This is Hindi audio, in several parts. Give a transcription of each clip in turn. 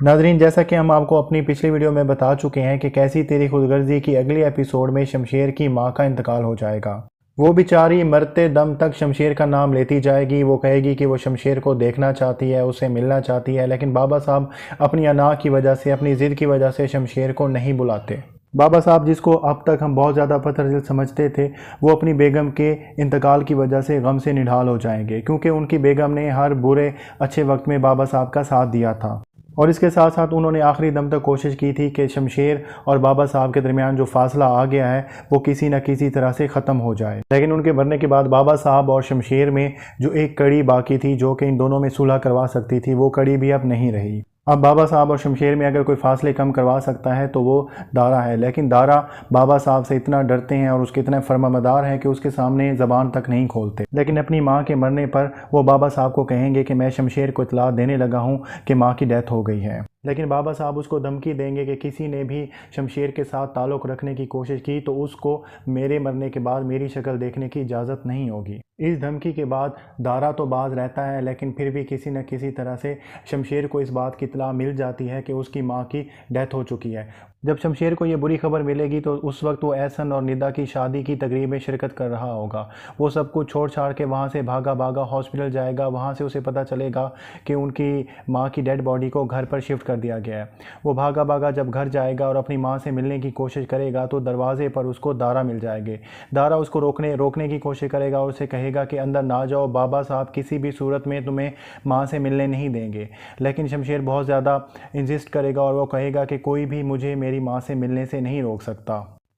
नाजरीन, जैसा कि हम आपको अपनी पिछली वीडियो में बता चुके हैं कि कैसी तेरी खुदगर्जी की अगली एपिसोड में शमशेर की मां का इंतकाल हो जाएगा। वो बेचारी मरते दम तक शमशेर का नाम लेती जाएगी। वो कहेगी कि वो शमशेर को देखना चाहती है, उससे मिलना चाहती है, लेकिन बाबा साहब अपनी अना की वजह से, अपनी ज़िद की वजह से शमशेर को नहीं बुलाते। बाबा साहब, जिसको अब तक हम बहुत ज़्यादा पत्थरदिल समझते थे, वो अपनी बेगम के इंतकाल की वजह से गम से निढाल हो जाएंगे, क्योंकि उनकी बेगम ने हर बुरे अच्छे वक्त में बाबा साहब का साथ दिया था। और इसके साथ साथ उन्होंने आखिरी दम तक कोशिश की थी कि शमशेर और बाबा साहब के दरमियान जो फासला आ गया है वो किसी न किसी तरह से ख़त्म हो जाए। लेकिन उनके मरने के बाद बाबा साहब और शमशेर में जो एक कड़ी बाकी थी, जो कि इन दोनों में सुलह करवा सकती थी, वो कड़ी भी अब नहीं रही। अब बाबा साहब और शमशेर में अगर कोई फासले कम करवा सकता है तो वो दारा है। लेकिन दारा बाबा साहब से इतना डरते हैं और उसके इतने फर्मामदार हैं कि उसके सामने ज़बान तक नहीं खोलते। लेकिन अपनी माँ के मरने पर वो बाबा साहब को कहेंगे कि मैं शमशेर को इतला देने लगा हूँ कि माँ की डेथ हो गई है। लेकिन बाबा साहब उसको धमकी देंगे कि किसी ने भी शमशेर के साथ ताल्लुक़ रखने की कोशिश की तो उसको मेरे मरने के बाद मेरी शक्ल देखने की इजाज़त नहीं होगी। इस धमकी के बाद दारा तो बाज रहता है, लेकिन फिर भी किसी न किसी तरह से शमशेर को इस बात की इत्तला मिल जाती है कि उसकी माँ की डेथ हो चुकी है। जब शमशेर को ये बुरी खबर मिलेगी तो उस वक्त वो एहसन और निदा की शादी की तकरीब में शिरकत कर रहा होगा। वो सब कुछ छोड़ छाड़ के वहाँ से भागा भागा हॉस्पिटल जाएगा। वहाँ से उसे पता चलेगा कि उनकी माँ की डेड बॉडी को घर पर शिफ्ट कर दिया गया है। वो भागा भागा जब घर जाएगा और अपनी माँ से मिलने की कोशिश करेगा तो दरवाजे पर उसको दारा मिल जाएंगे। दारा उसको रोकने की कोशिश करेगा और उसे कहेगा कि अंदर ना जाओ, बाबा साहब किसी भी सूरत में तुम्हें माँ से मिलने नहीं देंगे। लेकिन शमशेर बहुत ज़्यादा इंसिस्ट करेगा और वो कहेगा कि कोई भी मुझे मेरी माँ से मिलने से नहीं रोक सकता।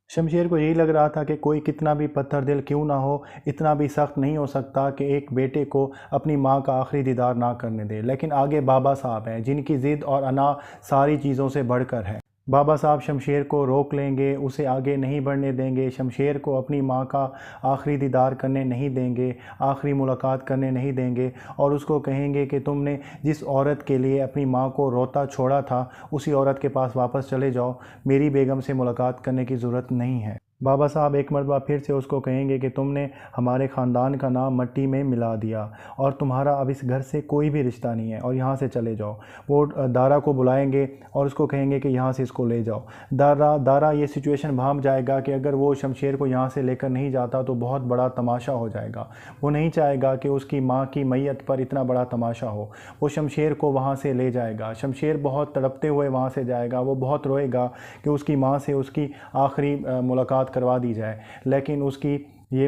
शमशेर को यही लग रहा था कि कोई कितना भी पत्थर दिल क्यों ना हो, इतना भी सख्त नहीं हो सकता कि एक बेटे को अपनी माँ का आखिरी दीदार ना करने दे। लेकिन आगे बाबा साहब हैं जिनकी ज़िद और अना सारी चीज़ों से बढ़कर है। बाबा साहब शमशेर को रोक लेंगे, उसे आगे नहीं बढ़ने देंगे, शमशेर को अपनी माँ का आखिरी दीदार करने नहीं देंगे, आखिरी मुलाकात करने नहीं देंगे और उसको कहेंगे कि तुमने जिस औरत के लिए अपनी माँ को रोता छोड़ा था उसी औरत के पास वापस चले जाओ, मेरी बेगम से मुलाकात करने की ज़रूरत नहीं है। बाबा साहब एक मरतबा फिर से उसको कहेंगे कि तुमने हमारे ख़ानदान का नाम मिट्टी में मिला दिया और तुम्हारा अब इस घर से कोई भी रिश्ता नहीं है और यहाँ से चले जाओ। वो दारा को बुलाएंगे और उसको कहेंगे कि यहाँ से इसको ले जाओ। दारा ये सिचुएशन भांप जाएगा कि अगर वो शमशेर को यहाँ से लेकर नहीं जाता तो बहुत बड़ा तमाशा हो जाएगा। वो नहीं चाहेगा कि उसकी माँ की मैयत पर इतना बड़ा तमाशा हो। वो शमशेर को वहाँ से ले जाएगा। शमशेर बहुत तड़पते हुए वहाँ से जाएगा। वो बहुत रोएगा कि उसकी माँ से उसकी आखिरी मुलाकात करवा दी जाए, लेकिन उसकी ये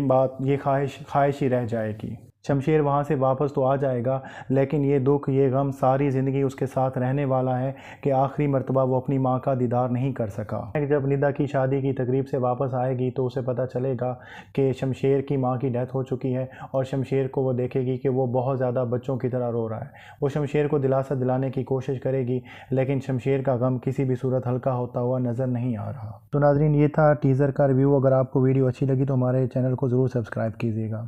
ख्वाहिश ही रह जाएगी। शमशेर वहाँ से वापस तो आ जाएगा, लेकिन ये दुख, ये गम सारी ज़िंदगी उसके साथ रहने वाला है कि आखिरी मर्तबा वो अपनी माँ का दीदार नहीं कर सका। जब निदा की शादी की तकरीब से वापस आएगी तो उसे पता चलेगा कि शमशेर की माँ की डेथ हो चुकी है और शमशेर को वो देखेगी कि वो बहुत ज़्यादा बच्चों की तरह रो रहा है। वो शमशेर को दिलासा दिलाने की कोशिश करेगी, लेकिन शमशेर का गम किसी भी सूरत हल्का होता हुआ नज़र नहीं आ रहा। तो नाजरीन, ये था टीज़र का रिव्यू। अगर आपको वीडियो अच्छी लगी तो हमारे चैनल को ज़रूर सब्सक्राइब कीजिएगा।